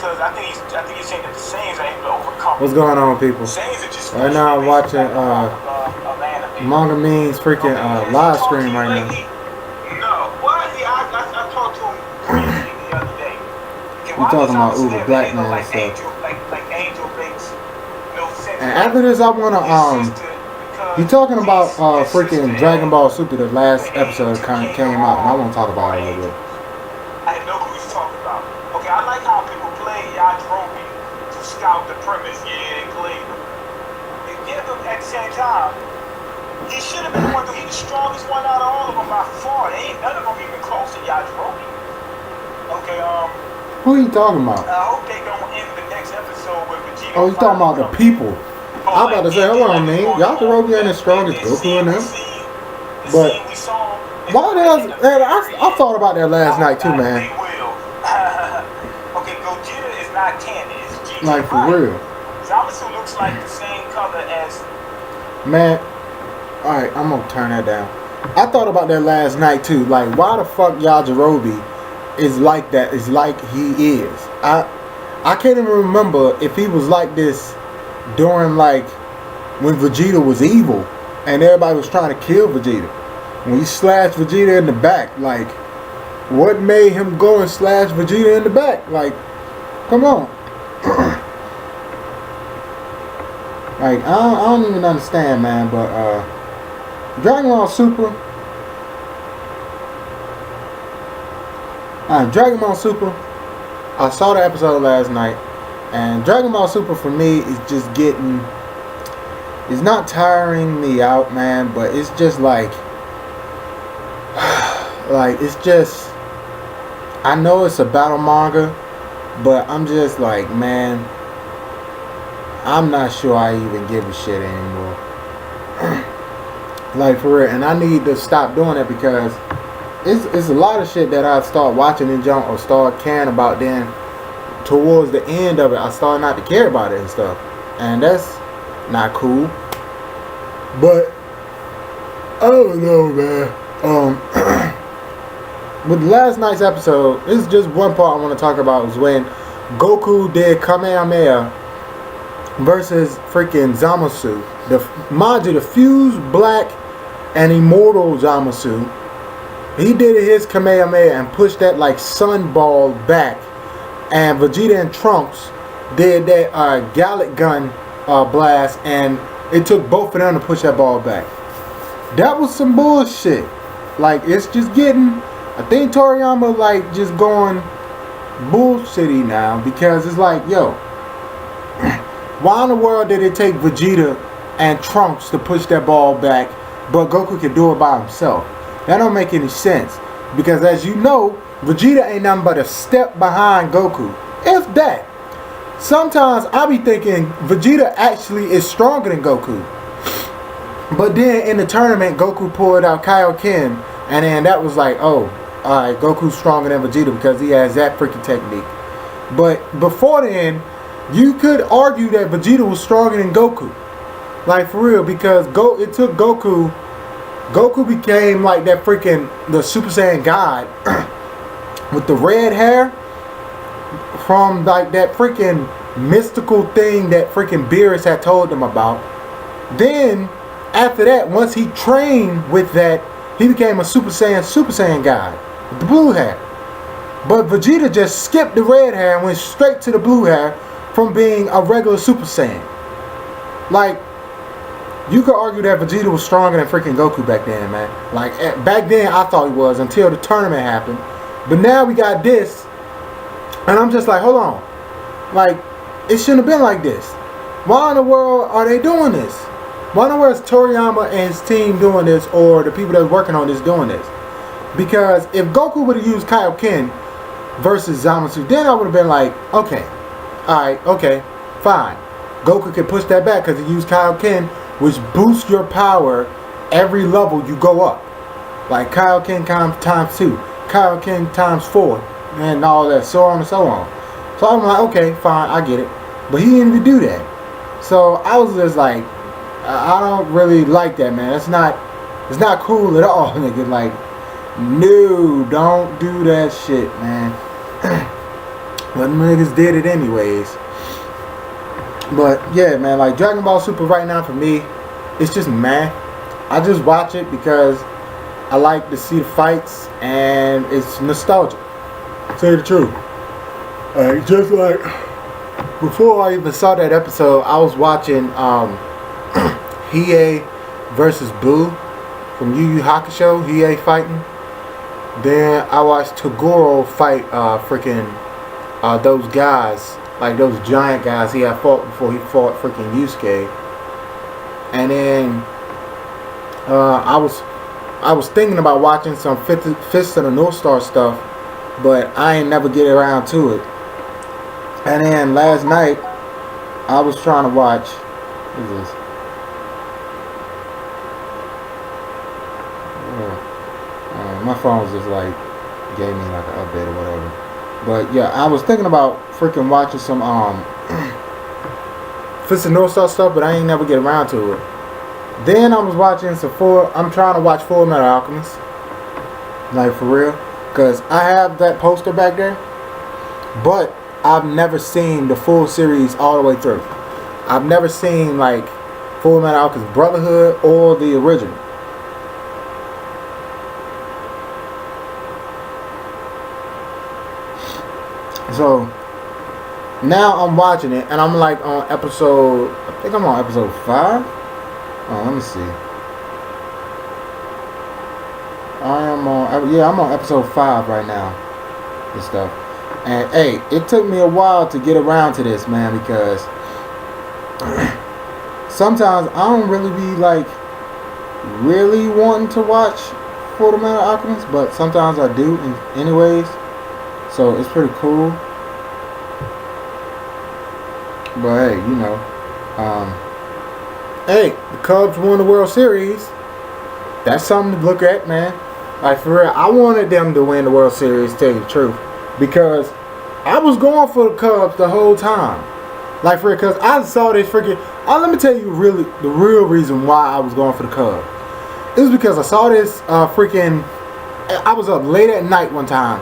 because I think he's saying that the Saiyans are able to overcome. What's going on, people? Saiyans are just right now I'm watching Manga Means freaking live stream right now. No, well, I talked to him briefly the other day. You talking about Uber Black Man like stuff? Like Angel makes no sense. And after this, I wanna you talking about freaking Dragon Ball Super? The last episode came out, and I want to talk about it a little bit. I had no clue what you're talking about. Okay, I like how people play Yajirobe to scout the premise. Yeah, they played him. They give him at the same time. He should have been the one. He's the strongest one out of all of them by far. They ain't none of them even close to Yajirobe. Okay, who are you talking about? I hope they don't end the next episode with Vegeta. Oh, you talking about the people? I'm about to say, hold on, man. Yajirobe ain't as strong as Goku and them. But why does I thought about that last night too, man. Okay, Gogeta is not canon. It's GT. Like for real. Zamasu looks like the same color as. Man, all right, I'm gonna turn that down. I thought about that last night too. Like, why the fuck Yajirobe is like that? Is like he is. I can't even remember if he was like this during like when Vegeta was evil and everybody was trying to kill Vegeta. When he slashed Vegeta in the back, like, what made him go and slash Vegeta in the back? Like, come on. Like, I don't even understand, man. But Dragon Ball Super. Dragon Ball Super. I saw the episode last night, and Dragon Ball Super for me is just getting. It's not tiring me out, man, but it's just like it's just, I know it's a battle manga, but I'm just like, man, I'm not sure I even give a shit anymore. Like, for real. And I need to stop doing it because it's a lot of shit that I start watching and jump or start caring about, then towards the end of it I start not to care about it and stuff, and that's not cool. But I don't know, man. With last night's episode, this is just one part I want to talk about, was when Goku did Kamehameha versus freaking Zamasu. Mind you, the fused black and immortal Zamasu. He did his Kamehameha and pushed that like sun ball back. And Vegeta and Trunks did that Gallic gun blast, and it took both of them to push that ball back. That was some bullshit. Like, it's just getting, I think Toriyama like just going bullshitty now, because it's like, yo, why in the world did it take Vegeta and Trunks to push that ball back, but Goku can do it by himself? That don't make any sense, because as you know, Vegeta ain't nothing but a step behind Goku, if that. Sometimes I be thinking Vegeta actually is stronger than Goku. But then in the tournament, Goku pulled out Kaioken, and then that was like, oh, alright, Goku's stronger than Vegeta because he has that freaking technique. But before then, you could argue that Vegeta was stronger than Goku. Like, for real, because it took Goku. Goku became like that freaking, the Super Saiyan God with the red hair from like that freaking mystical thing that freaking Beerus had told them about. Then after that, once he trained with that, he became a Super Saiyan God with the blue hair. But Vegeta just skipped the red hair and went straight to the blue hair from being a regular Super Saiyan. Like, you could argue that Vegeta was stronger than freaking Goku back then, man. Like, back then I thought he was, until the tournament happened. But now we got this, and I'm just like, hold on. Like, it shouldn't have been like this. Why in the world are they doing this? Why in the world is Toriyama and his team doing this, or the people that are working on this doing this? Because if Goku would have used Kaioken versus Zamasu, then I would have been like, okay, alright, okay, fine. Goku can push that back because he used Kaioken, which boosts your power every level you go up. Like Kaioken times 2, Kaioken times 4, and all that, so on and so on. So I'm like, okay, fine, I get it. But he didn't even do that. So I was just like, I don't really like that, man. It's not cool at all, nigga. Like, no, don't do that shit, man. But niggas did it anyways. But yeah, man, like Dragon Ball Super right now for me, it's just meh. I just watch it because I like to see the fights and it's nostalgic. To tell you the truth. Just like before I even saw that episode, I was watching Hiei versus Boo from Yu Yu Hakusho. Hiei fighting. Then I watched Toguro fight those guys, like those giant guys he had fought before he fought freaking Yusuke. And then I was thinking about watching some Fist of the North Star stuff, but I ain't never get around to it. And then last night I was trying to watch. What is this? My phone's just like gave me like an update or whatever. But yeah, I was thinking about freaking watching some Fist of North Star stuff, but I ain't never get around to it. Then I was watching I'm trying to watch Full Metal Alchemist, like for real, cause I have that poster back there, but I've never seen the full series all the way through. I've never seen like Full Metal Alchemist Brotherhood or the original. So now I'm watching it, and I'm like on episode. I think I'm on episode 5. Oh, let me see. I'm on episode 5 right now. And stuff. And hey, it took me a while to get around to this, man, because sometimes I don't really be like really wanting to watch Full Metal Alchemist, but sometimes I do anyways. So it's pretty cool. But hey, you know, hey, the Cubs won the World Series. That's something to look at, man. Like for real, I wanted them to win the World Series, to tell you the truth, because I was going for the Cubs the whole time. Like for real, because I saw this freaking. Let me tell you, really, the real reason why I was going for the Cubs. It was because I saw this freaking. I was up late at night one time,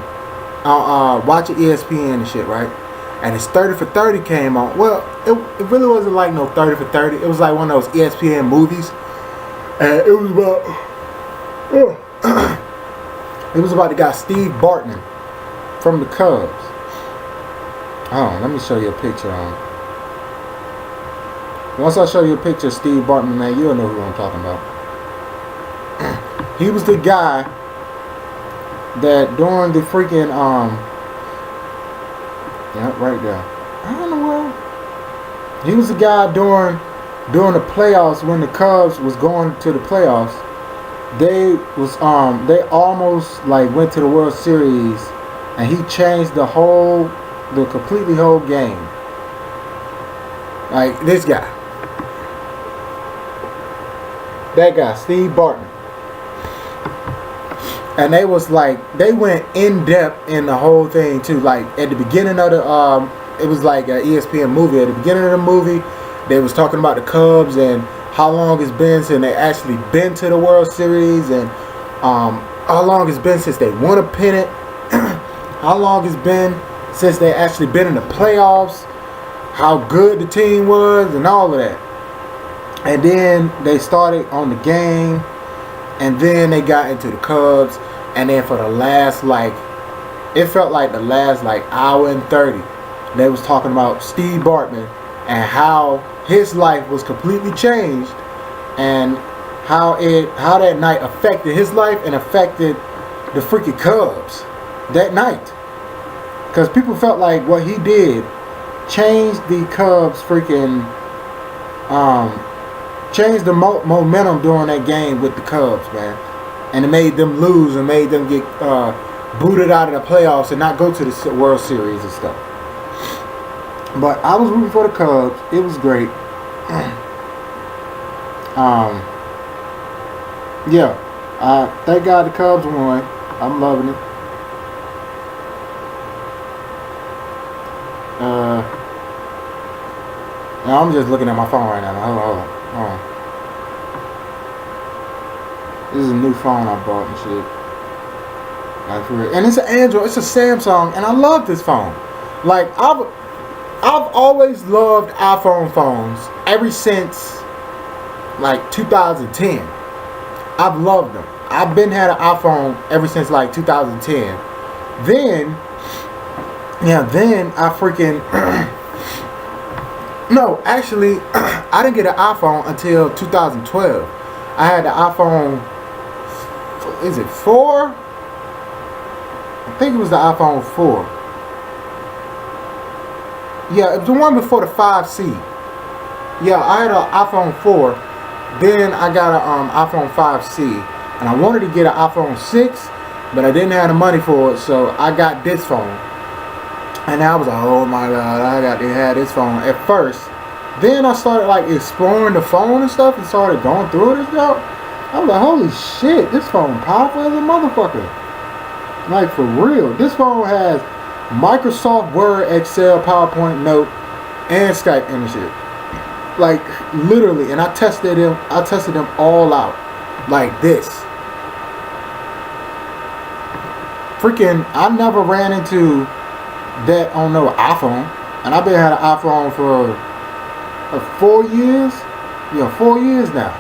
watching ESPN and shit, right? And it's 30 for 30 came on. Well, it really wasn't like no 30 for 30. It was like one of those ESPN movies. And it was about it was about the guy Steve Bartman from the Cubs. Oh, let me show you a picture on. Once I show you a picture of Steve Bartman, man, you'll know who I'm talking about. He was the guy that during the freaking yeah, right there. I don't know where. He was the guy during the playoffs when the Cubs was going to the playoffs. They almost like went to the World Series, and he changed the completely whole game. Like this guy. That guy, Steve Bartman. And they went in depth in the whole thing too. Like at the beginning of the it was like an ESPN movie. At the beginning of the movie, they was talking about the Cubs and how long it's been since they actually been to the World Series, and how long it's been since they won a pennant, how long it's been since they actually been in the playoffs, how good the team was, and all of that. And then they started on the game, and then they got into the Cubs. And then for the last, it felt like the last, hour and 30, they was talking about Steve Bartman and how his life was completely changed, and how that night affected his life and affected the freaking Cubs that night. Because people felt like what he did changed the Cubs freaking, changed the momentum during that game with the Cubs, man. And it made them lose and made them get booted out of the playoffs and not go to the World Series and stuff. But I was rooting for the Cubs. It was great. Yeah. Thank God the Cubs won. I'm loving it. Now I'm just looking at my phone right now. Hold on. This is a new phone I bought and shit. And it's an Android. It's a Samsung, and I love this phone. Like I've always loved iPhone phones ever since like 2010. I've loved them. I've been had an iPhone ever since like 2010. Then I freaking no, actually I didn't get an iPhone until 2012. I had the iPhone, is it 4? I think it was the iPhone 4. Yeah, it was the one before the 5C. Yeah, I had an iPhone 4. Then I got an iPhone 5C. And I wanted to get an iPhone 6, but I didn't have the money for it, so I got this phone. And I was like, oh my god, I got to have this phone at first. Then I started like exploring the phone and stuff and started going through it and stuff. I was like, holy shit, this phone powerful as a motherfucker. Like for real. This phone has Microsoft Word, Excel, PowerPoint, Note, and Skype and shit. Like literally, and I tested them all out. Like this. Freaking, I never ran into that on no iPhone. And I've been had an iPhone for 4 years. Yeah, 4 years now.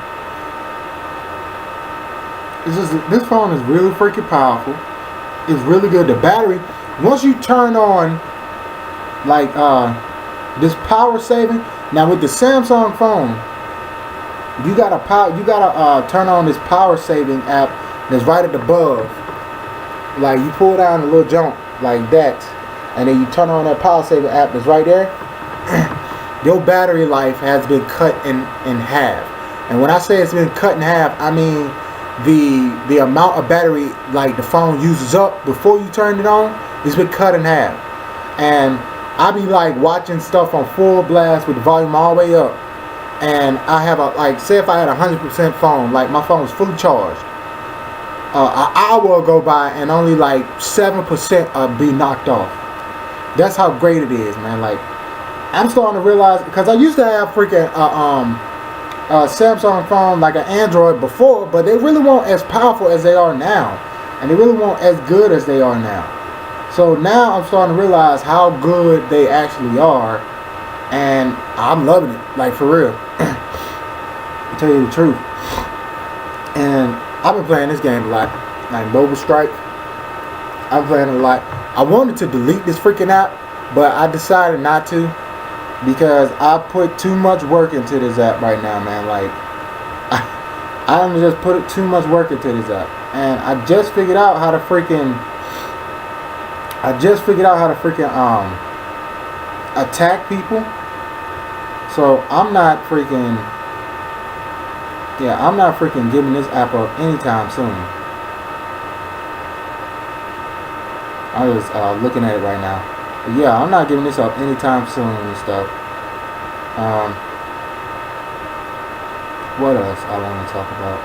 It's just, this phone is really freaking powerful. It's really good. The battery, once you turn on like this power saving, now with the Samsung phone, you gotta turn on this power saving app that's right at the above. Like you pull down a little jump like that, and then you turn on that power saving app that's right there. Your battery life has been cut in half. And when I say it's been cut in half, I mean the amount of battery like the phone uses up before you turn it on, it's been cut in half. And I be like watching stuff on full blast with the volume all the way up. And I have like, say if I had 100% phone, like my phone was fully charged, an hour will go by and only like 7% be knocked off. That's how great it is, man. Like, I'm starting to realize, because I used to have freaking Samsung phone, like an Android before, but they really weren't as powerful as they are now, and they really weren't as good as they are now. So now I'm starting to realize how good they actually are, and I'm loving it, like for real. To tell you the truth. And I've been playing this game a lot, like Mobile Strike. I'm playing a lot. I wanted to delete this freaking app, but I decided not to, because I put too much work into this app right now, man. Like, I'm just put too much work into this app, and I just figured out how to freaking attack people. So I'm not freaking giving this app up anytime soon. I'm just looking at it right now. But yeah, I'm not giving this up anytime soon and stuff. What else I want to talk about?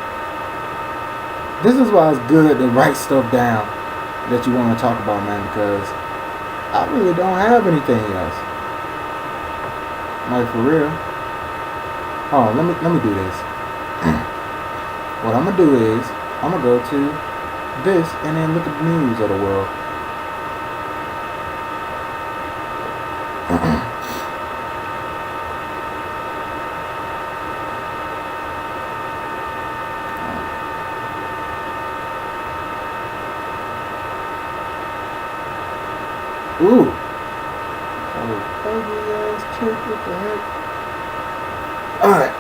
This is why it's good to write stuff down that you want to talk about, man, because I really don't have anything else. Like for real. Oh, let me do this. What I'm gonna do is I'm gonna go to this and then look at the news of the world. Ooh. Oh, ugly ass chick, what the heck? Alright.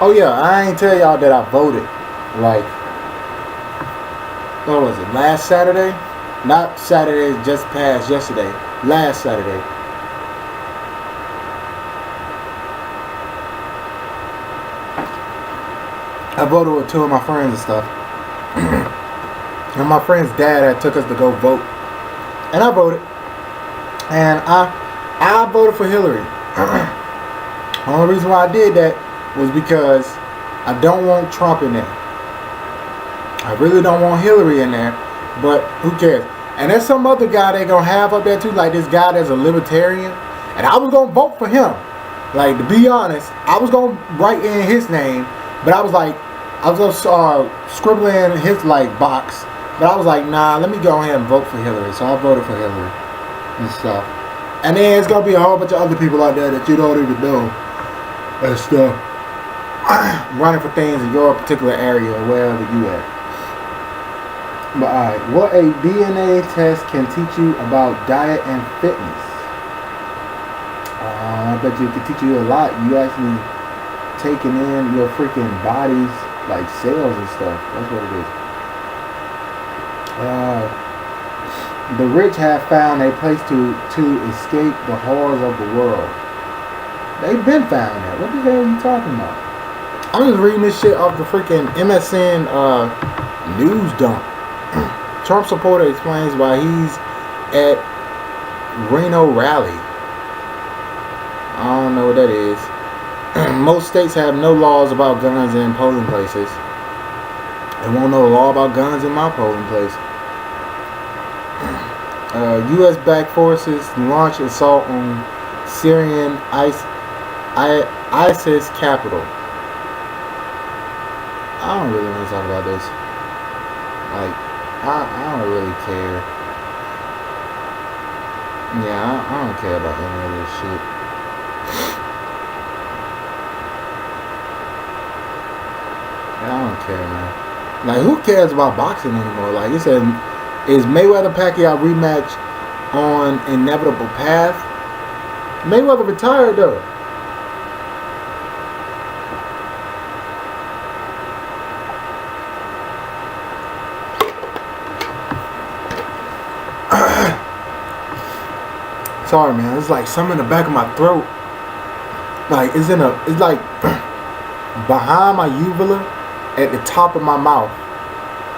Oh yeah, I ain't tell y'all that I voted. Like, what was it? Last Saturday? Not Saturday, just past yesterday. Last Saturday. I voted with two of my friends and stuff. And my friend's dad had took us to go vote. And I voted. And I voted for Hillary. The only reason why I did that was because I don't want Trump in there. I really don't want Hillary in there. But who cares? And there's some other guy they gonna have up there too, like this guy that's a libertarian. And I was gonna vote for him. Like, to be honest, I was gonna write in his name, but I was gonna scribble in his like box But I was like, nah, let me go ahead and vote for Hillary. So I voted for Hillary and stuff. And then it's gonna be a whole bunch of other people out there that you don't even know and stuff running for things in your particular area or wherever you at. But alright, what a DNA test can teach you about diet and fitness. I bet you it can teach you a lot. You actually taking in your freaking body's like cells and stuff. That's what it is. The rich have found a place to escape the horrors of the world. They've been found that. What the hell are you talking about? I'm just reading this shit off the freaking MSN news dump. Trump supporter explains why he's at Reno rally. I don't know what that is. Most states have no laws about guns in polling places. There won't no law about guns in my polling place. U.S.-backed forces launch assault on Syrian ISIS capital. I don't really want to talk about this. Like, I don't really care. Yeah, I don't care about any of this shit. I don't care, man. Like, who cares about boxing anymore? Like, it said, is Mayweather-Pacquiao rematch on inevitable path? Mayweather retired, though. Sorry, man. It's like something in the back of my throat. Like, it's like behind my uvula at the top of my mouth.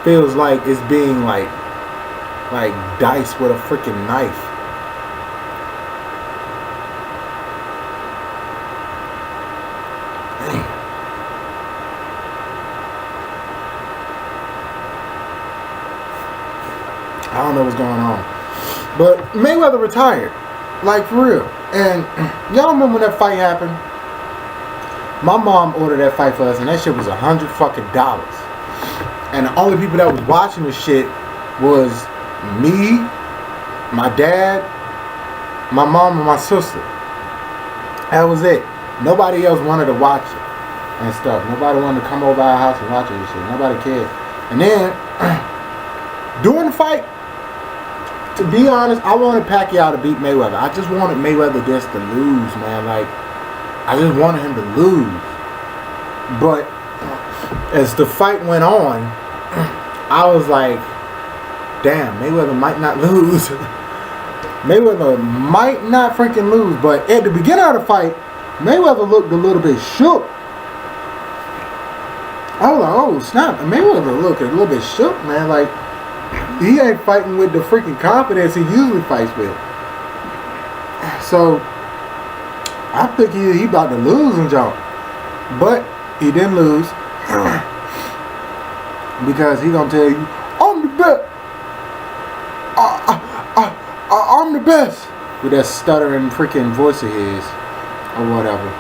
Feels like it's being like diced with a freaking knife. Dang. I don't know what's going on. But Mayweather retired. Like, for real. And y'all remember when that fight happened? My mom ordered that fight for us, and that shit was $100 fucking. And the only people that was watching the shit was me, my dad, my mom, and my sister. That was it. Nobody else wanted to watch it and stuff. Nobody wanted to come over our house and watch it and shit. Nobody cared. And then, during the fight, to be honest, I wanted Pacquiao to beat Mayweather. I just wanted Mayweather just to lose, man. Like, I just wanted him to lose. But as the fight went on, I was like, damn, Mayweather might not lose. Mayweather might not freaking lose. But at the beginning of the fight, Mayweather looked a little bit shook. I was like, oh, snap. Mayweather looked a little bit shook, man. Like, he ain't fighting with the freaking confidence he usually fights with. So, I think he about to lose and jump. But he didn't lose. Because he gonna tell you, I'm the best. I'm the best. With that stuttering freaking voice of his. Or whatever.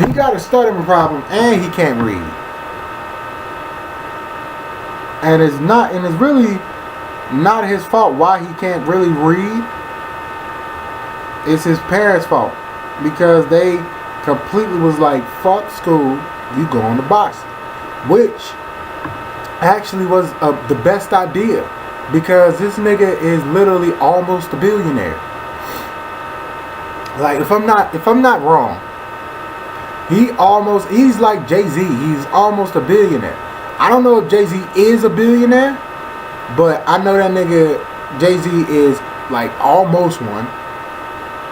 He got a stuttering problem and he can't read. And it's really not his fault why he can't really read. It's his parents' fault. Because they completely was like, fuck school, you going to boxing. Which actually was the best idea. Because this nigga is literally almost a billionaire. Like, if I'm not wrong, he's like Jay-Z. He's almost a billionaire. I don't know if Jay-Z is a billionaire, but I know that nigga Jay-Z is like almost one.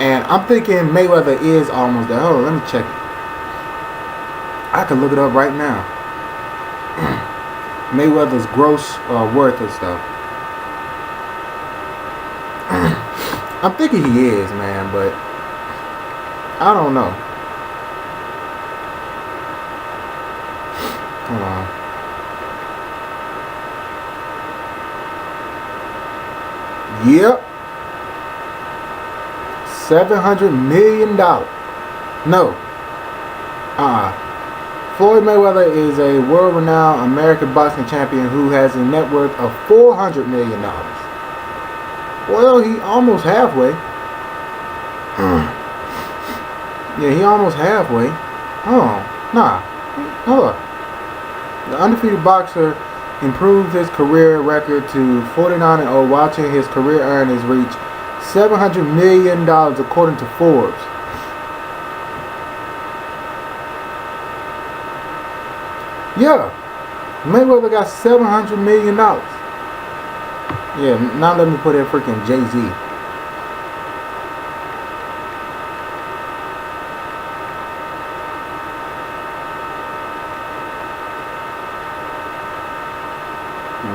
And I'm thinking Mayweather is almost there. Hold on, let me check it. I can look it up right now. Mayweather's gross worth and stuff. I'm thinking he is, man, but I don't know. Hold on. Yep. $700 million. No. Floyd Mayweather is a world-renowned American boxing champion who has a net worth of $400 million. Well, he almost halfway. Yeah, he almost halfway. Oh, nah. Hold up. The undefeated boxer improved his career record to 49-0, watching his career earnings reach $700 million according to Forbes. Yeah, Mayweather got $700 million. Yeah, now let me put in freaking Jay-Z.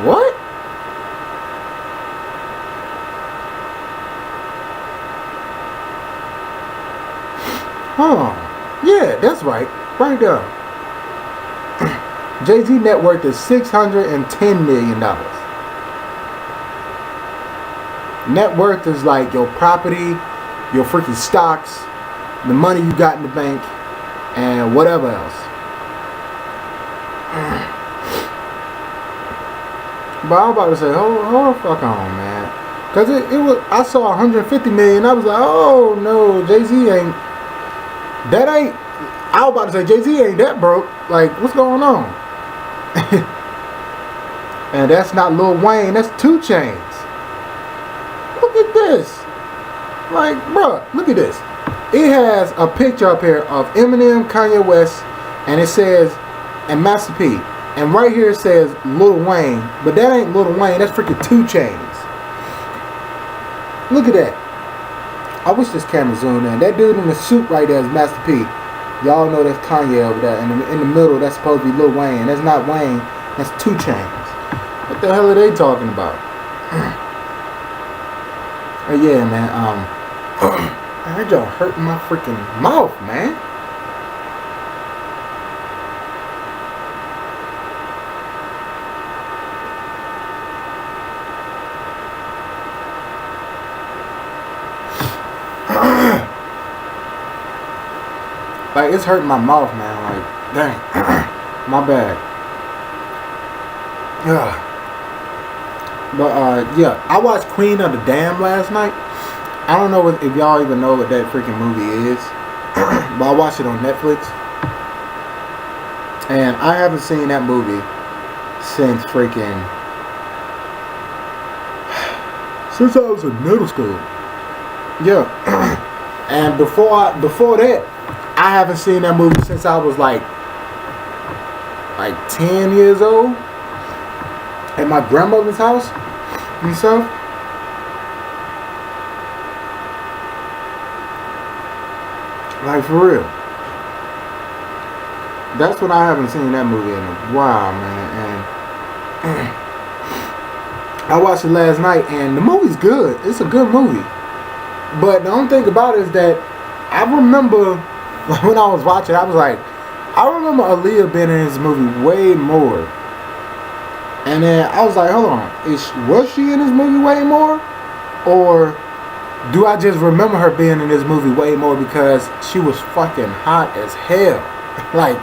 What? Oh, yeah, that's right. Right there. Jay-Z net worth is $610 million. Net worth is like your property, your freaking stocks, the money you got in the bank, and whatever else. But I was about to say, hold the fuck on, man. Cause it was, I saw 150 million. I was like, oh no, Jay-Z ain't. That ain't. I was about to say Jay-Z ain't that broke. Like, what's going on? And that's not Lil Wayne. That's 2 Chainz. Look at this. Like, bruh, look at this. It has a picture up here of Eminem, Kanye West, and it says, and Master P. And right here it says Lil Wayne, but that ain't Lil Wayne, that's freaking 2 Chainz. Look at that. I wish this camera zoomed in. That dude in the suit right there is Master P. Y'all know that's Kanye over there. And in the middle, that's supposed to be Lil Wayne. That's not Wayne, that's 2 Chainz. What the hell are they talking about? Yeah, man, that y'all hurting my freaking mouth, man. Like, it's hurting my mouth, man. Like, dang. My bad. Yeah. But, yeah. I watched Queen of the Dam last night. I don't know if y'all even know what that freaking movie is. But I watched it on Netflix. And I haven't seen that movie since freaking... since I was in middle school. Yeah. And before that, I haven't seen that movie since I was like 10 years old at my grandmother's house and stuff. Like, for real. That's what I haven't seen that movie in a while, man. And I watched it last night, and the movie's good. It's a good movie. But the only thing about it is that I remember when I was watching, I was like, I remember Aaliyah being in this movie way more. And then I was like, hold on, was she in this movie way more? Or do I just remember her being in this movie way more because she was fucking hot as hell? Like,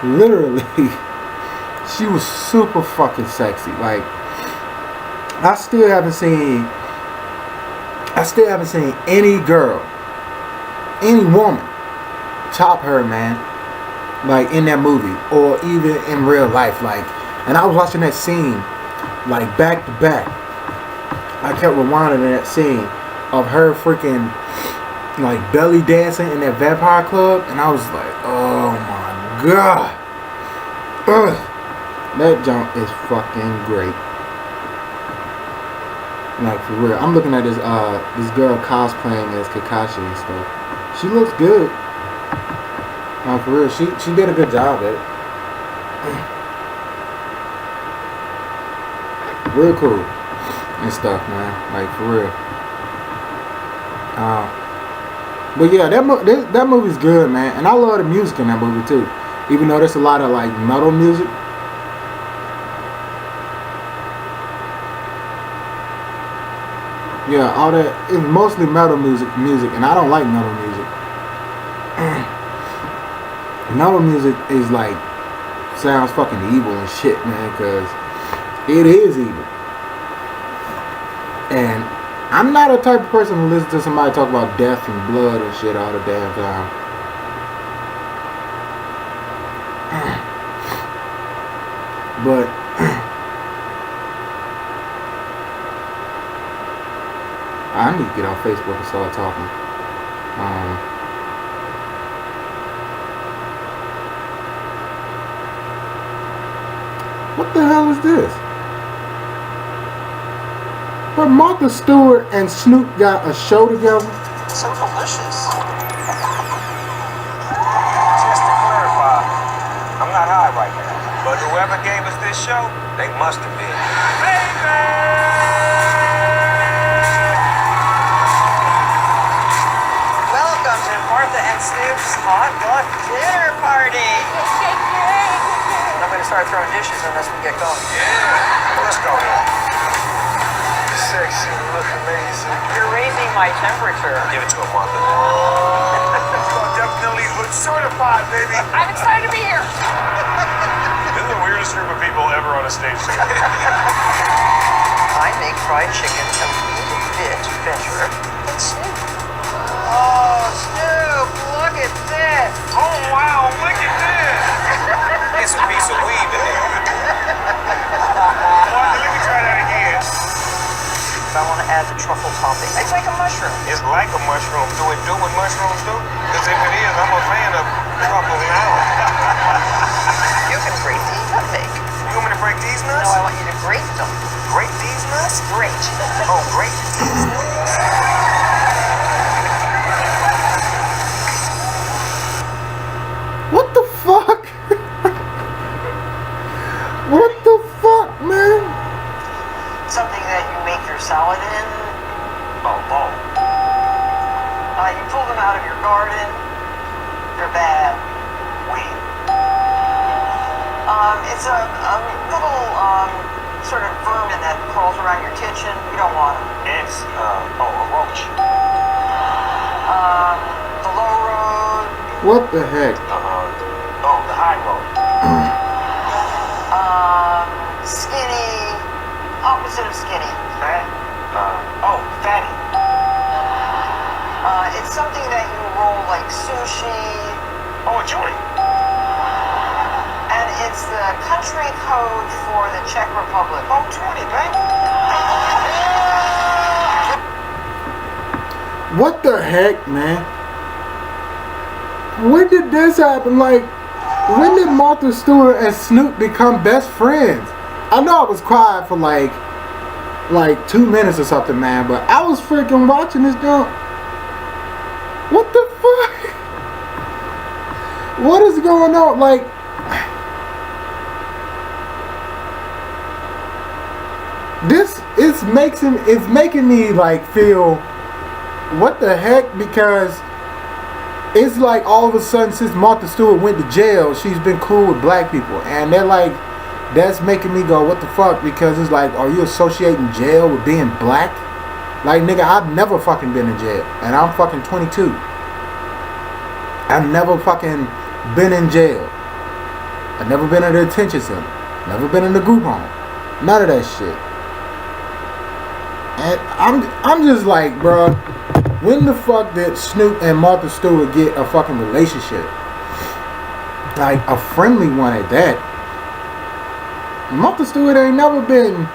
literally, she was super fucking sexy. Like, I still haven't seen any girl, any woman top her, man, like in that movie or even in real life. Like, and I was watching that scene like back to back. I kept rewinding that scene of her freaking like belly dancing in that vampire club, and I was like, oh my god. Ugh. That junk is fucking great. Like, for real. I'm looking at this girl cosplaying as Kakashi and stuff. She looks good. Like, for real, she did a good job at it. Real cool and stuff, man. Like, for real. But yeah, that movie's good, man. And I love the music in that movie too. Even though there's a lot of like metal music. Yeah, all that is mostly metal music, and I don't like metal music. Metal music is like sounds fucking evil and shit, man, because it is evil. And I'm not a type of person who listens to somebody talk about death and blood and shit all the damn time. But I need to get on Facebook and start talking. What the hell is this? But Martha Stewart and Snoop got a show together. So delicious. Just to clarify, I'm not high right now. But whoever gave us this show, they must have been. Welcome to Martha and Snoop's hot dog dinner party. I'm going to start throwing dishes unless we get going. Yeah, let's go then. Sexy, look amazing. You're raising my temperature. Give it to him, Martha. Definitely hood certified, baby. I'm excited to be here. This is the weirdest group of people ever on a stage together. I make fried chicken a little bit better than Snoop. Oh, Snoop, look at this. Oh, wow, look at this. It's a piece of weed in there. Martha, let me try that again. I want to add the truffle topping. It's like a mushroom. It's like a mushroom. Do it do what mushrooms do? Because if it is, I'm a fan of truffles now. You can grate the nutmeg. You want me to break these No, nuts? I want you to grate them. Break these nuts? Grate. Oh, break these nuts. What the fuck? What the fuck, man? Something that you make your salad in. Oh. You pull them out of your garden. They're bad. Weed. It's a little sort of vermin that crawls around your kitchen. You don't want them. It's, a roach. The low road. What the heck? The high road. Skinny. Opposite of skinny. Fat. Fatty. It's something that you roll like sushi. Oh, a joint. And it's the country code for the Czech Republic. Oh, 20, baby. What the heck, man? When did this happen? Like, when did Martha Stewart and Snoop become best friends? I know I was quiet for like 2 minutes or something, man, but I was freaking watching this jump. What the fuck? What is going on? Like, this is making me like feel what the heck, because it's like all of a sudden since Martha Stewart went to jail, she's been cool with black people, and they're like, that's making me go, what the fuck? Because it's like, are you associating jail with being black? Like, nigga, I've never fucking been in jail, and I'm fucking 22. I've never fucking been in jail. I've never been in a detention center. Never been in a group home. None of that shit. And I'm just like, bro, when the fuck did Snoop and Martha Stewart get a fucking relationship? Like, a friendly one at that. Martha Stewart ain't never been.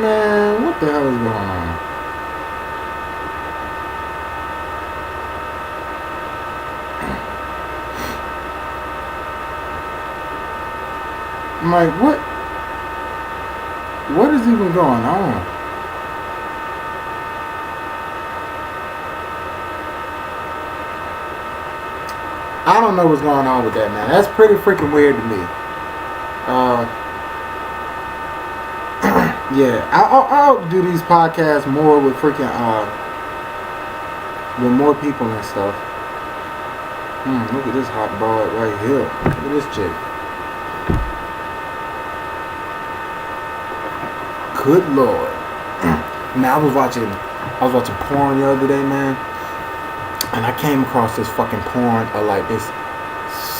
Man, what the hell is going on? I'm like, what is even going on? I don't know what's going on with that, man. That's pretty freaking weird to me. Yeah, I'll do these podcasts more with freaking with more people and stuff. Look at this hot broad right here. Look at this chick. Good Lord. Man, I was watching porn the other day, man, and I came across this fucking porn of like this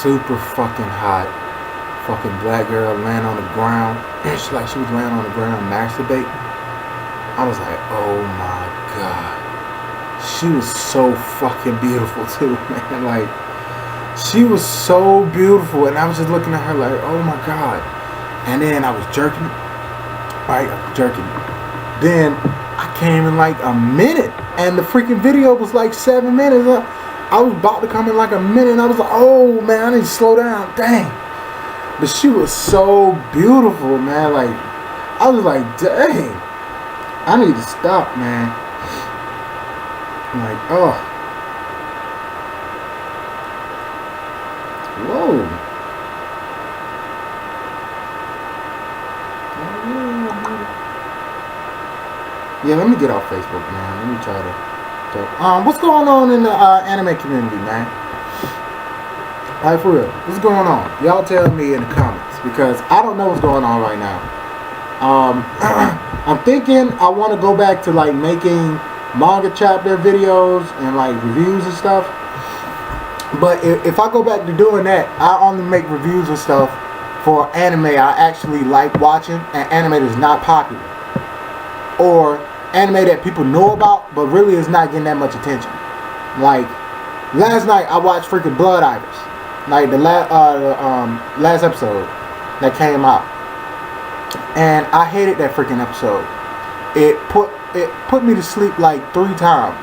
super fucking hot. Fucking black girl laying on the ground. She was laying on the ground masturbating. I was like, oh my god. She was so fucking beautiful too, man. Like, she was so beautiful, and I was just looking at her like, oh my god. And then I was jerking it. Right, I was jerking it. Then I came in like a minute, and the freaking video was like 7 minutes. I was about to come in like a minute, and I was like, oh man, I need to slow down. Dang. But she was so beautiful, man. Like, I was like, dang, I need to stop, man. Like, oh. Whoa. Yeah, let me get off Facebook, man. Let me try to talk. What's going on in the anime community, man? Like, for real, what's going on? Y'all tell me in the comments, because I don't know what's going on right now. I'm thinking I want to go back to like making manga chapter videos and like reviews and stuff. But if I go back to doing that, I only make reviews and stuff for anime I actually like watching, and anime that's not popular, or anime that people know about but really is not getting that much attention. Like, last night I watched freaking Blood Ivers, like the last episode that came out, and I hated that freaking episode. It put me to sleep like 3 times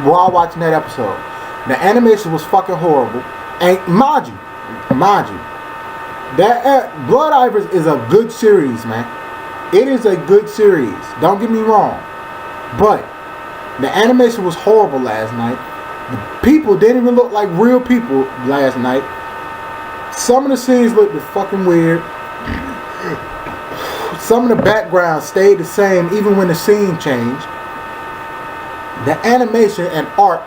while watching that episode. The animation was fucking horrible, and mind you, that Blood Ivers is a good series, man. It is a good series. Don't get me wrong, but the animation was horrible last night. The people didn't even look like real people last night. Some of the scenes looked fucking weird. Some of the background stayed the same even when the scene changed. The animation and art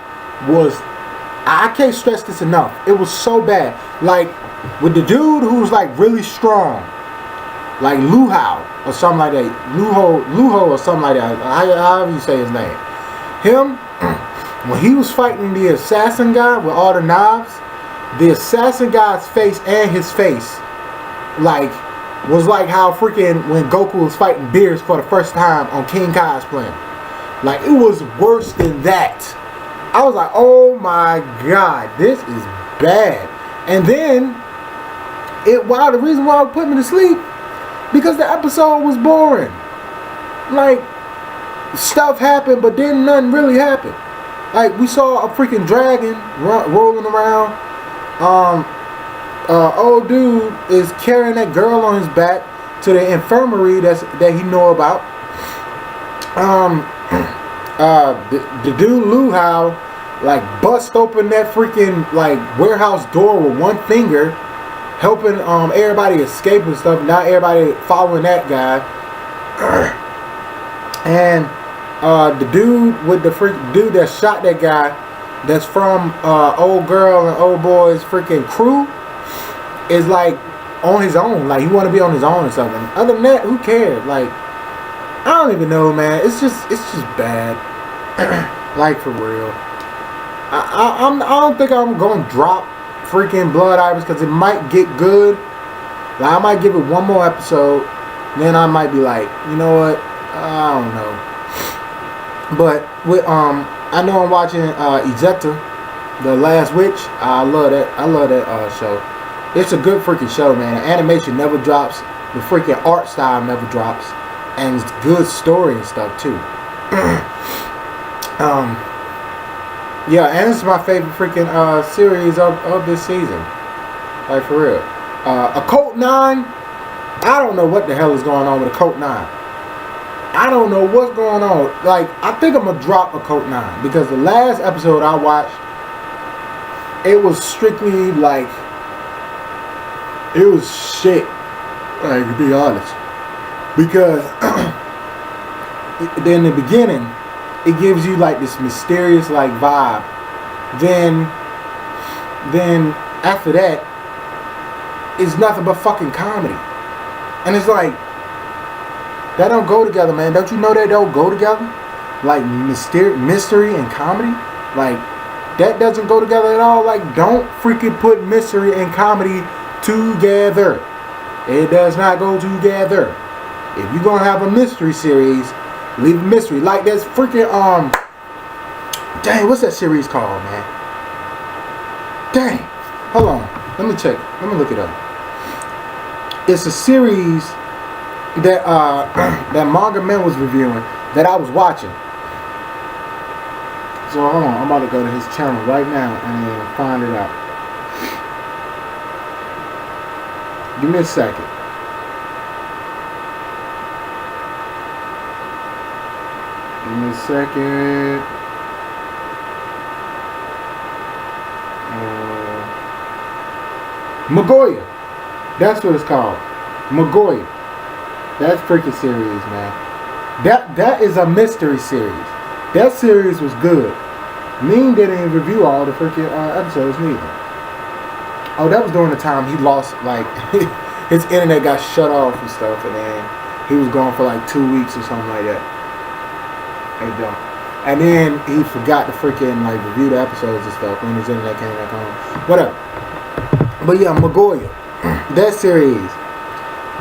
was, I can't stress this enough. It was so bad. Like, with the dude who was like really strong, like Luhao or something like that. Luho or something like that. However you say his name. Him, when he was fighting the assassin guy with all the knives, the assassin guy's face and his face, like, was like how freaking when Goku was fighting Beerus for the first time on King Kai's planet. Like, it was worse than that. I was like, oh my god, this is bad. And then, the reason why it put me to sleep, because the episode was boring. Like, stuff happened, but then nothing really happened. Like, we saw a freaking dragon rolling around. Old dude is carrying that girl on his back to the infirmary that he know about. The dude Luhao, like, bust open that freaking like warehouse door with one finger, helping everybody escape and stuff. Not everybody following that guy. And the dude with the dude that shot that guy, that's from old girl and old boy's freaking crew, is like on his own. Like, he want to be on his own or something. Other than that, who cares? Like, I don't even know, man. It's just bad. Like, for real. I don't think I'm gonna drop freaking Blood Ivers, because it might get good. Like, I might give it one more episode, then I might be like, you know what? I don't know. But with I know I'm watching Izetta, The Last Witch. I love that show. It's a good freaking show, man. The animation never drops. The freaking art style never drops. And it's good story and stuff too. Yeah, and this is my favorite freaking series of this season. Like, for real. Occult 9. I don't know what the hell is going on with Occult 9. I don't know what's going on. Like, I think I'm gonna drop Occult 9, because the last episode I watched, it was strictly like, it was shit. Like, to be honest. Because in the beginning, it gives you like this mysterious like vibe. Then after that, it's nothing but fucking comedy. And it's like, that don't go together, man. Don't you know that don't go together? Like, mystery and comedy? Like, That doesn't go together at all. Like, don't freaking put mystery and comedy together. It does not go together. If you're gonna have a mystery series, leave a mystery. Like this freaking dang, what's that series called, man? Dang. Hold on. Let me check. Let me look it up. It's a series that that Manga Man was reviewing that I was watching. So hold on, I'm about to go to his channel right now and find it out. Give me a second. Give me a second. Magoya. That's what it's called. Magoya. That's freaking series, man. That is a mystery series. That series was good. Mean didn't even review all the freaking episodes neither. Oh, that was during the time he lost, like, his internet got shut off and stuff, and then he was gone for like 2 weeks or something like that. And then he forgot to freaking like review the episodes and stuff when his internet came back on. Whatever. But yeah, Magoya. That series.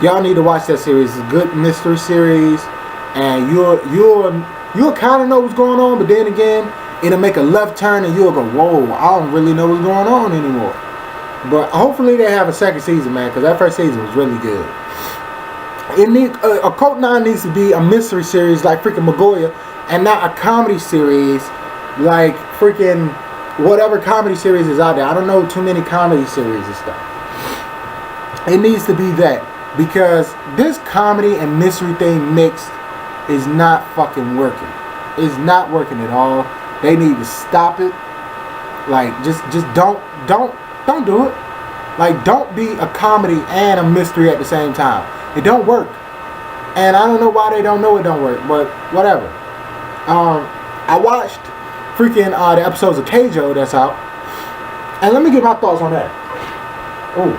Y'all need to watch that series. It's a good mystery series. And you'll kind of know what's going on, but then again, it'll make a left turn and you'll go, whoa, I don't really know what's going on anymore. But hopefully they have a second season, man, because that first season was really good. It need a Code 9 needs to be a mystery series like freaking Magoya, and not a comedy series like freaking whatever comedy series is out there. I don't know too many comedy series and stuff. It needs to be that, because this comedy and mystery thing mixed is not fucking working. It's not working at all. They need to stop it. Like, just don't do it. Like, don't be a comedy and a mystery at the same time. It don't work. And I don't know why they don't know it don't work, but whatever. I watched freaking the episodes of Keijo that's out, and let me get my thoughts on that. Oh,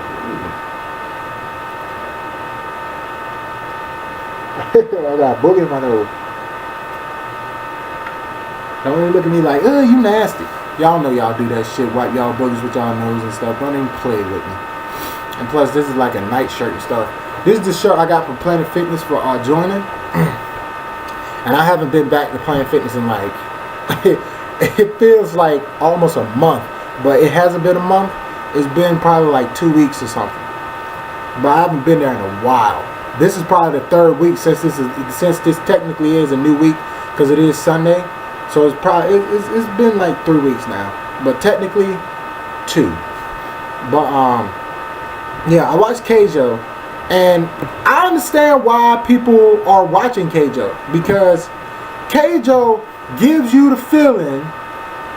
I got a boogie in my nose. Don't even look at me like, oh, you nasty. Y'all know y'all do that shit. Wipe y'all boogers with y'all nose and stuff. Don't even play with me. And plus, this is like a night shirt and stuff. This is the shirt I got from Planet Fitness for joining. And I haven't been back to Planet Fitness in like, it feels like almost a month. But it hasn't been a month. It's been probably like 2 weeks or something. But I haven't been there in a while. This is probably the third week since this technically is a new week, because it is Sunday. So it's probably it's been like 3 weeks now, but technically 2. But yeah, I watched Keijo, and I understand why people are watching Keijo, because Keijo gives you the feeling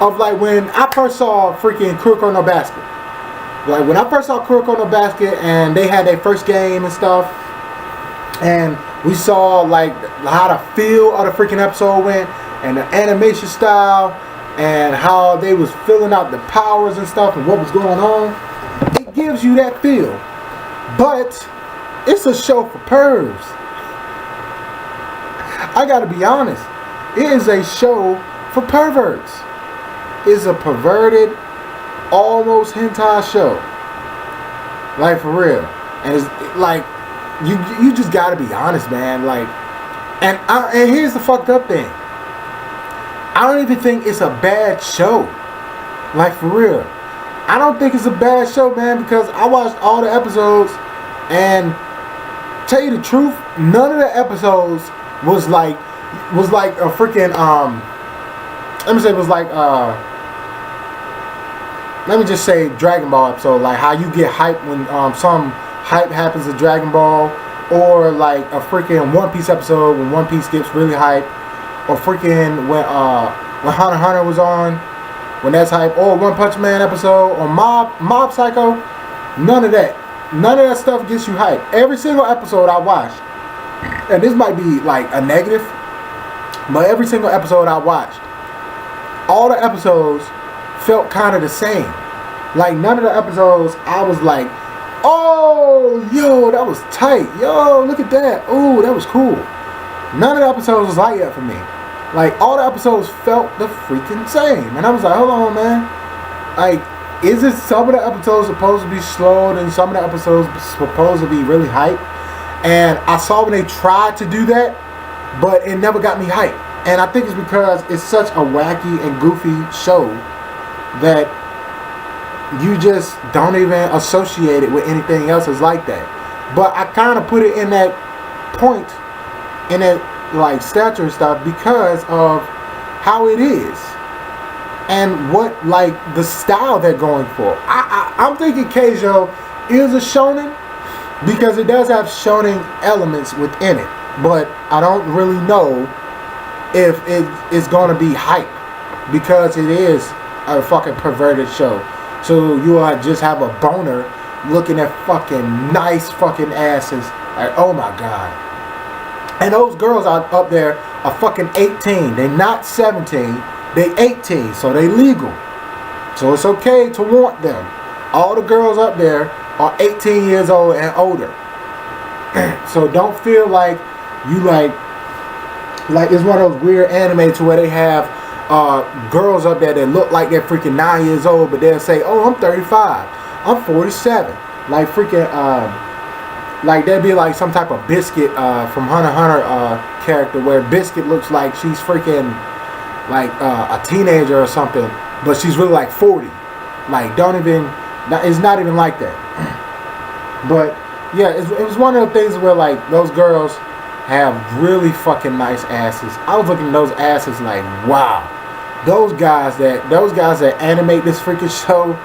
of like when I first saw freaking Kuroko no Basket. Like when I first saw Kuroko no Basket and they had their first game and stuff, and we saw like how the feel of the freaking episode went, and the animation style, and how they was filling out the powers and stuff and what was going on. It gives you that feel. But it's a show for pervs. I gotta be honest. It is a show for perverts. It's a perverted, almost hentai show. Like, for real. And it's like, you just gotta be honest, man. Like, and here's the fucked up thing. I don't even think it's a bad show. Like, for real. I don't think it's a bad show, man, because I watched all the episodes, and tell you the truth, none of the episodes was like a freaking let me just say Dragon Ball episode, like how you get hyped when some hype happens to Dragon Ball, or like a freaking One Piece episode when One Piece gets really hyped, or freaking when Hunter x Hunter was on, when that's hype, or One Punch Man episode, or Mob Psycho. None of that stuff gets you hyped. Every single episode I watched, and this might be like a negative, but every single episode I watched, all the episodes felt kind of the same. Like, none of the episodes I was like, oh, yo, that was tight. Yo, look at that. Oh, that was cool. None of the episodes was like that for me. Like, all the episodes felt the freaking same. And I was like, hold on, man. Like, is it some of the episodes supposed to be slowed and some of the episodes supposed to be really hype? And I saw when they tried to do that, but it never got me hyped. And I think it's because it's such a wacky and goofy show that you just don't even associate it with anything else that's like that. But I kind of put it in that point, in that like stature and stuff, because of how it is and what like the style they're going for. I'm thinking Keijo is a shonen because it does have shonen elements within it, but I don't really know if it is going to be hype because it is a fucking perverted show. So you just have a boner looking at fucking nice fucking asses. Like, oh my god. And those girls out up there are fucking 18. They're not 17. They 18. So they legal. So it's okay to want them. All the girls up there are 18 years old and older. So don't feel like you like it's one of those weird anime to where they have girls up there that look like they're freaking 9 years old, but they'll say, oh, I'm 35, I'm 47. Like freaking, like there'd be like some type of Biscuit from Hunter x Hunter character where Biscuit looks like she's freaking like a teenager or something, but she's really like 40. Like it's not even like that. But yeah, it was one of the things where like those girls have really fucking nice asses. I was looking at those asses like, wow. Those guys that animate this freaking show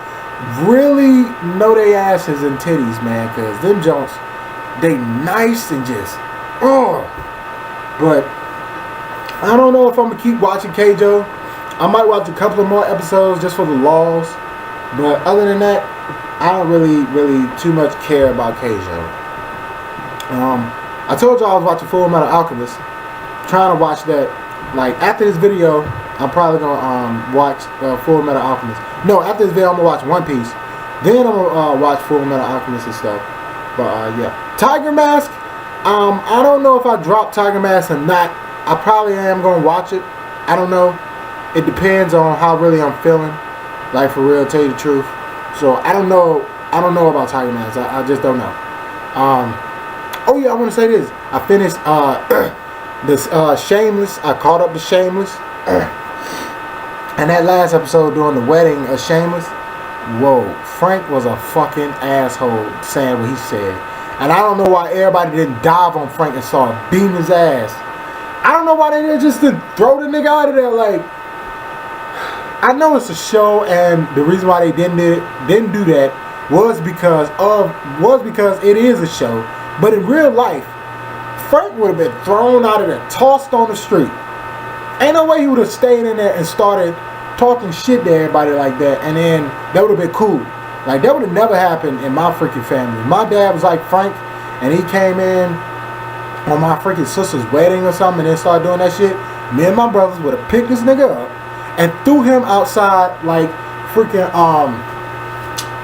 really know their asses and titties, man, because them Jones, they nice and just, oh. But I don't know if I'm gonna keep watching Keijo. I might watch a couple of more episodes just for the laws. But other than that, I don't really too much care about Keijo. I told you I was watching Full Metal Alchemist. Trying to watch that. Like, after this video, I'm probably gonna watch Full Metal Alchemist. No, after this video, I'm gonna watch One Piece. Then I'm gonna watch Full Metal Alchemist and stuff. But yeah, Tiger Mask. I don't know if I drop Tiger Mask or not. I probably am gonna watch it. I don't know. It depends on how really I'm feeling. Like, for real, tell you the truth. So I don't know. I don't know about Tiger Mask. I just don't know. Oh yeah, I want to say this. I finished this Shameless. I caught up to Shameless. And that last episode during the wedding of Shameless, whoa, Frank was a fucking asshole saying what he said. And I don't know why everybody didn't dive on Frank and start beating his ass. I don't know why they didn't just throw the nigga out of there. Like, I know it's a show, and the reason why they didn't do that was because it is a show. But in real life, Frank would have been thrown out of there, tossed on the street. Ain't no way he would have stayed in there and started talking shit to everybody like that, and then that would have been cool. Like, that would have never happened in my freaking family. My dad was like Frank, and he came in on my freaking sister's wedding or something, and then started doing that shit. Me and my brothers would have picked this nigga up and threw him outside like freaking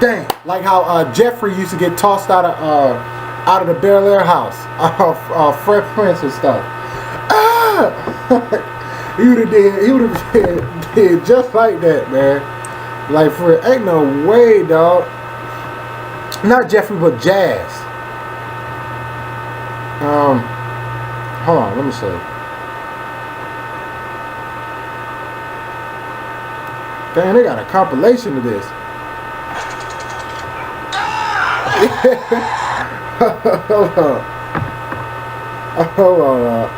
dang, like how Jeffrey used to get tossed out of the Bel Air house, Fred Prince and stuff. He would have did just like that, man. Like, for ain't no way, dog. Not Jeffrey, but Jazz. Hold on, let me show you. Damn, they got a compilation of this. Hold on. Hold on.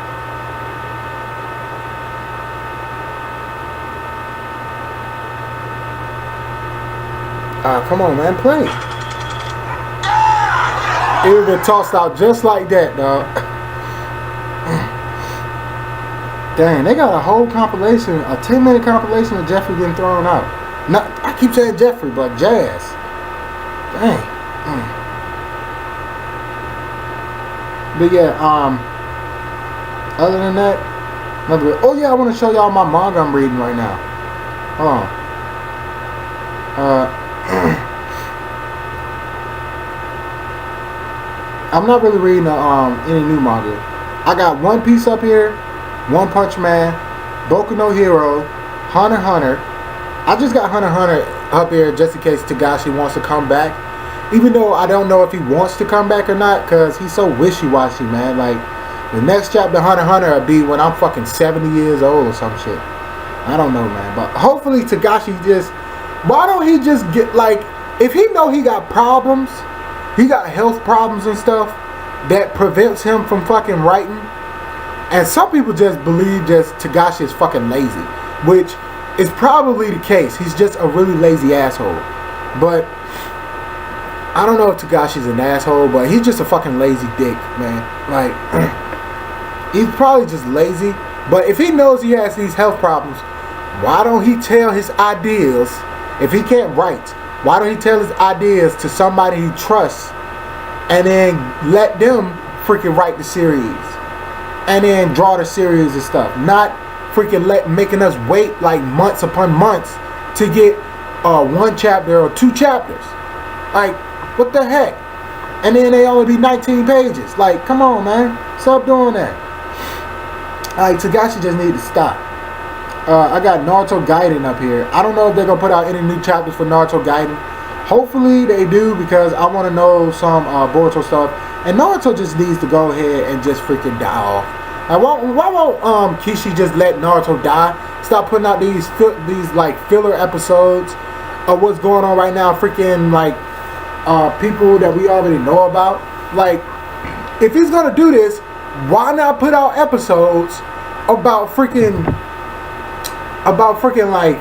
Come on, man, play. It would have been tossed out just like that, dog. Dang, they got a whole compilation, a 10-minute compilation of Jeffrey getting thrown out. Not, I keep saying Jeffrey, but Jazz. Dang. But yeah, other than that, oh yeah, I want to show y'all my manga I'm reading right now. Hold on. I'm not really reading any new manga. I got One Piece up here, One Punch Man, Boku no Hero, Hunter x Hunter. I just got Hunter x Hunter up here just in case Togashi wants to come back. Even though I don't know if he wants to come back or not, because he's so wishy-washy, man. Like, the next chapter Hunter x Hunter will be when I'm fucking 70 years old or some shit. I don't know, man. But hopefully Togashi just... Why don't he just get, like... If he know he got problems, he got health problems and stuff that prevents him from fucking writing. And some people just believe just Togashi is fucking lazy, which is probably the case. He's just a really lazy asshole. But I don't know if Togashi's an asshole, but he's just a fucking lazy dick, man. Like, he's probably just lazy. But if he knows he has these health problems, why don't he tell his ideas? If he can't write, why don't he tell his ideas to somebody he trusts and then let them freaking write the series and then draw the series and stuff? Not freaking making us wait like months upon months to get one chapter or two chapters. Like, what the heck? And then they only be 19 pages. Like, come on, man. Stop doing that. Like, Togashi just need to stop. I got Naruto Gaiden up here. I don't know if they're going to put out any new chapters for Naruto Gaiden. Hopefully they do, because I want to know some Boruto stuff. And Naruto just needs to go ahead and just freaking die off. Like, why won't Kishi just let Naruto die? Stop putting out these like filler episodes of what's going on right now. Freaking like people that we already know about. Like, if he's gonna do this, why not put out episodes about freaking like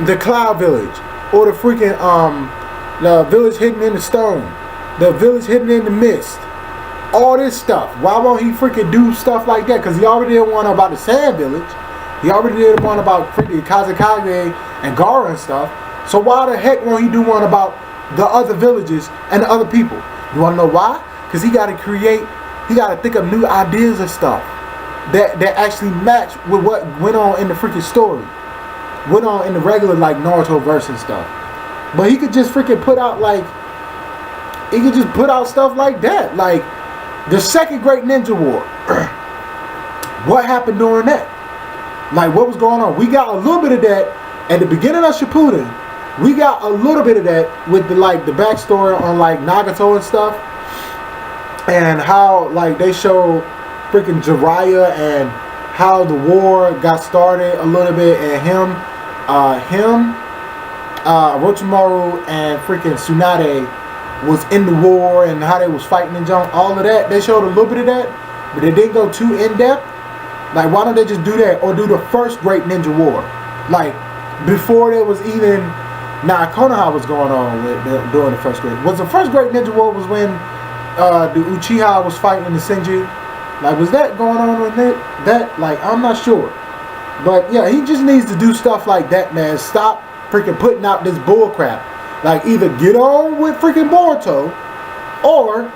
the Cloud Village, or the freaking the village hidden in the stone, the village hidden in the mist, all this stuff? Why won't he freaking do stuff like that? Because he already did one about the Sand Village. He already did one about freaking Kazekage and Gaara and stuff. So why the heck won't he do one about the other villages and the other people? You want to know why? Because he got to think of new ideas and stuff that actually match with what went on in the freaking story, went on in the regular like Naruto verse and stuff. But he could just freaking put out stuff like that, like the Second Great Ninja War. What happened during that? Like, what was going on? We got a little bit of that at the beginning of Shippuden. We got a little bit of that with the backstory on like Nagato and stuff, and how like they show freaking Jiraiya and how the war got started a little bit, and Orochimaru and freaking Tsunade was in the war and how they was fighting and jump. All of that, they showed a little bit of that, but they didn't go too in depth. Like, why don't they just do that, or do the first Great Ninja War, like before there was even Konoha was going on during the first Great. Was the first Great Ninja War was when the Uchiha was fighting the Senju? Like, was that going on with that? Like, I'm not sure. But yeah, he just needs to do stuff like that, man. Stop freaking putting out this bull crap. Like, either get on with freaking Boruto, or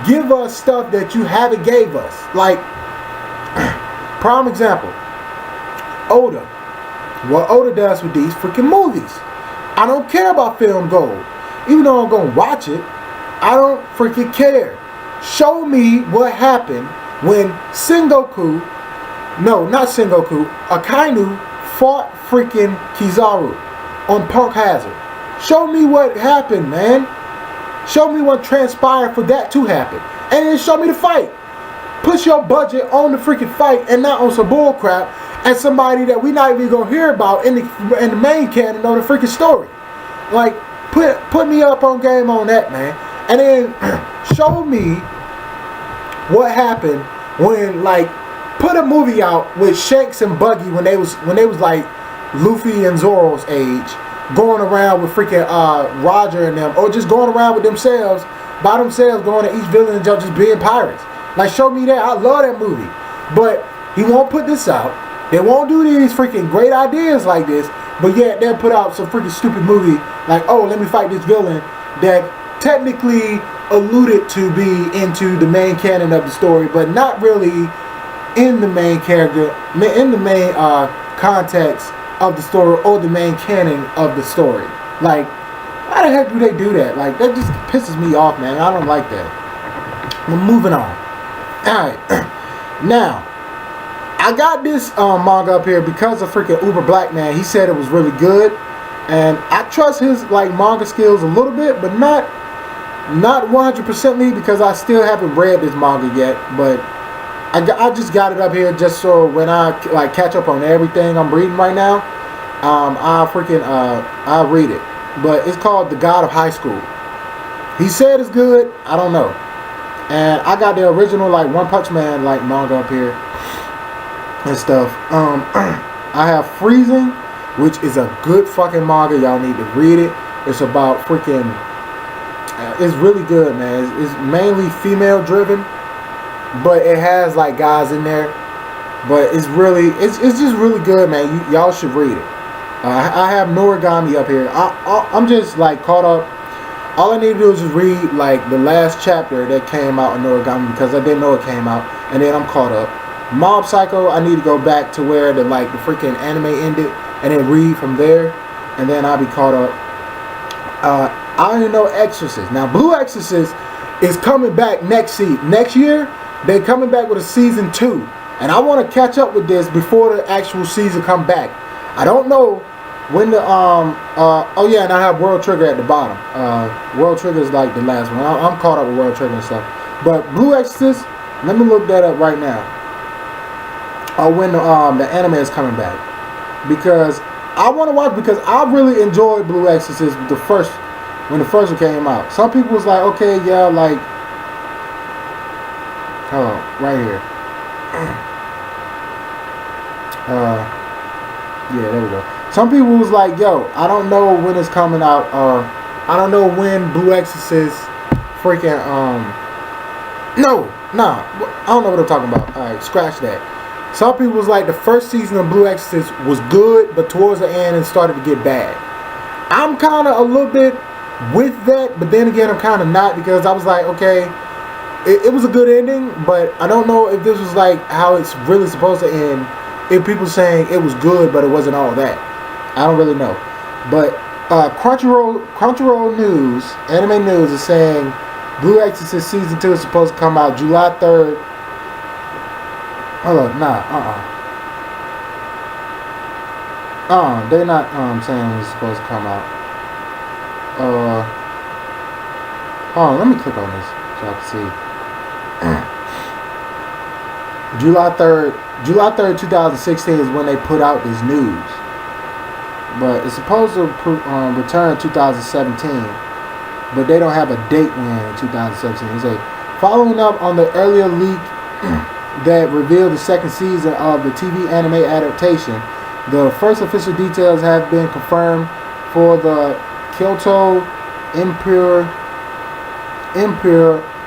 give us stuff that you haven't gave us. Like, prime example, Oda. What Oda does with these freaking movies. I don't care about Film Gold. Even though I'm going to watch it, I don't freaking care. Show me what happened when Akainu fought freaking Kizaru on Punk Hazard. Show me what happened, man. Show me what transpired for that to happen. And then show me the fight. Put your budget on the freaking fight and not on some bull crap and somebody that we not even gonna hear about in the main canon of the freaking story. Like, put me up on game on that, man. And then show me what happened when, like, put a movie out with Shanks and Buggy when they was like Luffy and Zoro's age, going around with freaking Roger and them, or just going around with themselves, by themselves, going to each villain and just being pirates. Like, show me that. I love that movie. But he won't put this out. They won't do these freaking great ideas like this, but yet they'll put out some freaking stupid movie like, oh, let me fight this villain that technically alluded to be into the main canon of the story, but not really in the main character, in the main context of the story, or the main canon of the story. Like, why the heck do they do that? Like, that just pisses me off, man. I don't like that. We're moving on. Alright. Now, I got this manga up here because of freaking Uber Black Man. He said it was really good, and I trust his like manga skills a little bit, but not 100%ly because I still haven't read this manga yet. But I just got it up here just so when I like catch up on everything I'm reading right now, I'll read it. But it's called The God of High School. He said it's good. I don't know. And I got the original like One Punch Man like manga up here and stuff. I have Freezing, which is a good fucking manga. Y'all need to read it. It's about freaking. It's really good, man. It's mainly female driven, but it has like guys in there. But it's just really good, man. Y'all should read it. I have Noragami up here. I'm just like caught up. All I need to do is just read like the last chapter that came out in Noragami because I didn't know it came out, and then I'm caught up. Mob Psycho, I need to go back to where the freaking anime ended, and then read from there, and then I'll be caught up. I don't even know Exorcist. Now Blue Exorcist is coming back next year. They're coming back with a season 2, and I want to catch up with this before the actual season come back. I don't know when the oh yeah, and I have World Trigger at the bottom. World Trigger is like the last one. I'm caught up with World Trigger and stuff. But Blue Exorcist, let me look that up right now. When the anime is coming back, because I want to watch, because I really enjoyed Blue Exorcist when the first one came out. Some people was like, okay, yeah, like, hold on, right here. Yeah, there we go. Some people was like, yo, I don't know when it's coming out, or I don't know when Blue Exorcist freaking, I don't know what I'm talking about. Alright, scratch that. Some people was like, the first season of Blue Exorcist was good, but towards the end it started to get bad. I'm kind of a little bit with that, but then again I'm kind of not, because I was like, okay, it was a good ending, but I don't know if this was like how it's really supposed to end. If people saying it was good, but it wasn't all that. I don't really know. But Crunchyroll News, Anime News is saying Blue Exorcist Season 2 is supposed to come out July 3rd. Hold on, they're not saying it's supposed to come out. Hold on, let me click on this so I can see. July 3rd, 2016 is when they put out this news. But it's supposed to return 2017. But they don't have a date when in 2017. They say, following up on the earlier leak that revealed the second season of the TV anime adaptation, the first official details have been confirmed for the Kyoto Imperial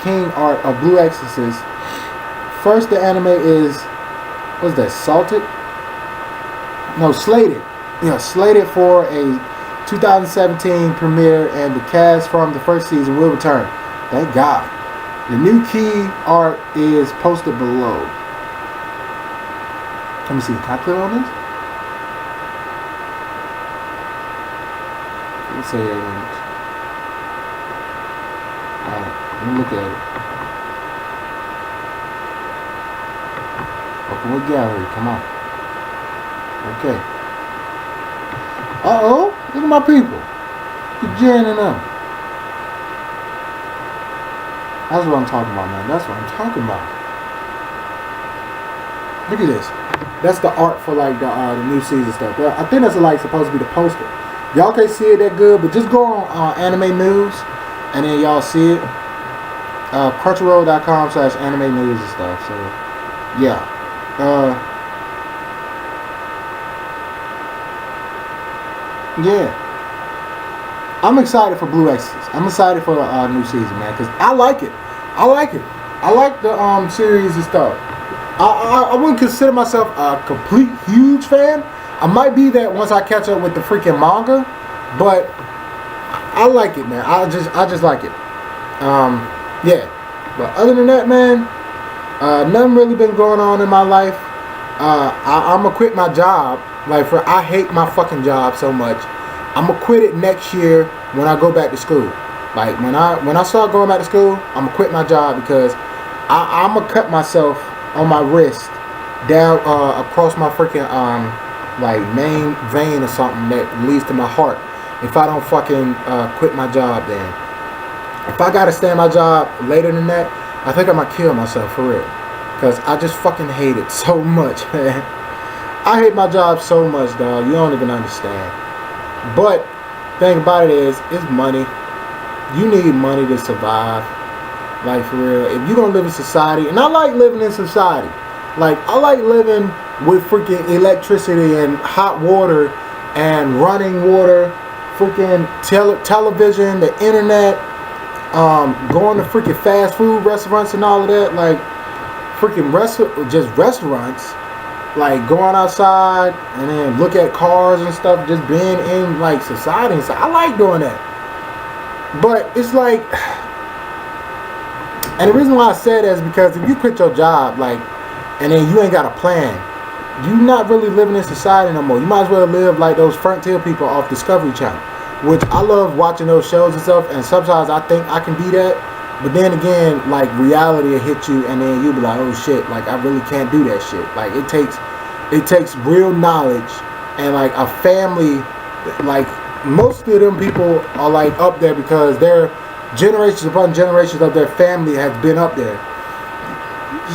King Art of Blue Exorcist. First, the anime is, what's that, slated. Yeah, slated for a 2017 premiere, and the cast from the first season will return. Thank God. The new key art is posted below. Let me see. Can I click on this? Let's say that image. Alright, let me look at it. Open with gallery. Come on. Okay. Uh-oh. Look at my people. Keep jamming them. That's what I'm talking about, man. That's what I'm talking about. Look at this. That's the art for like the new season stuff. I think that's like supposed to be the poster. Y'all can't see it that good, but just go on Anime News, and then y'all see it. Crunchyroll.com/anime news and stuff. So, yeah. Yeah. I'm excited for Blue Exorcist. I'm excited for the new season, man, because I like it. I like the series and stuff. I wouldn't consider myself a complete huge fan. I might be that once I catch up with the freaking manga, but I like it, man. I just like it. Yeah. But other than that, man, nothing really been going on in my life. I'm gonna quit my job. I hate my fucking job so much. I'm gonna quit it next year when I go back to school. Like when I start going back to school, I'm gonna quit my job because I'm gonna cut myself on my wrist down across my freaking like main vein or something that leads to my heart. If I don't fucking quit my job, then if I gotta stay in my job later than that, I think I'm gonna kill myself for real. Cause I just fucking hate it so much, man. I hate my job so much, dog. You don't even understand. But thing about it is, it's money. You need money to survive. Like for real. If you're gonna live in society, and I like living in society. Like I like living with freaking electricity and hot water and running water, freaking television, the internet, going to freaking fast food restaurants and all of that. Like freaking just restaurants. Like going outside and then look at cars and stuff, just being in like society and stuff. I like doing that. But it's like, and the reason why I say that is because if you quit your job, like, and then you ain't got a plan, you're not really living in society no more. You might as well live like those Frontier people off Discovery Channel, which I love watching those shows and stuff, and sometimes I think I can be that, but then again, like reality will hit you and then you'll be like, oh shit, like I really can't do that shit. Like it takes real knowledge and like a family. Like most of them people are like up there because their generations upon generations of their family has been up there,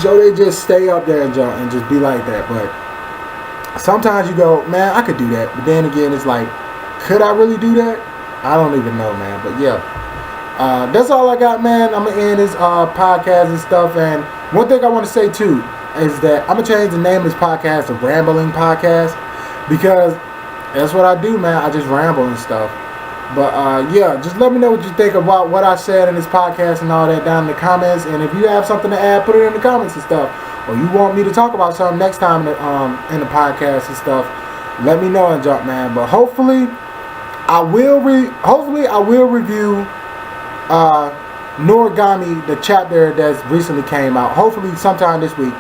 so they just stay up there and just be like that. But sometimes you go, man, I could do that, but then again it's like, could I really do that? I don't even know, man. But yeah, that's all I got, man. I'm gonna end this podcast and stuff. And one thing I want to say too is that I'm gonna change the name of this podcast to Rambling Podcast, because that's what I do, man. I just ramble and stuff. But yeah, just let me know what you think about what I said in this podcast and all that down in the comments. And if you have something to add, put it in the comments and stuff. Or you want me to talk about something next time in the podcast and stuff, let me know and jump, man. But hopefully I will review Noragami, the chapter that's recently came out. Hopefully sometime this week,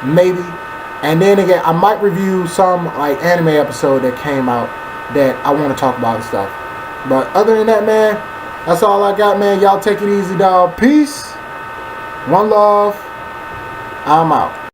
maybe. And then again, I might review some like anime episode that came out that I want to talk about and stuff. But other than that, man, that's all I got, man. Y'all take it easy, dog. Peace. One love. I'm out.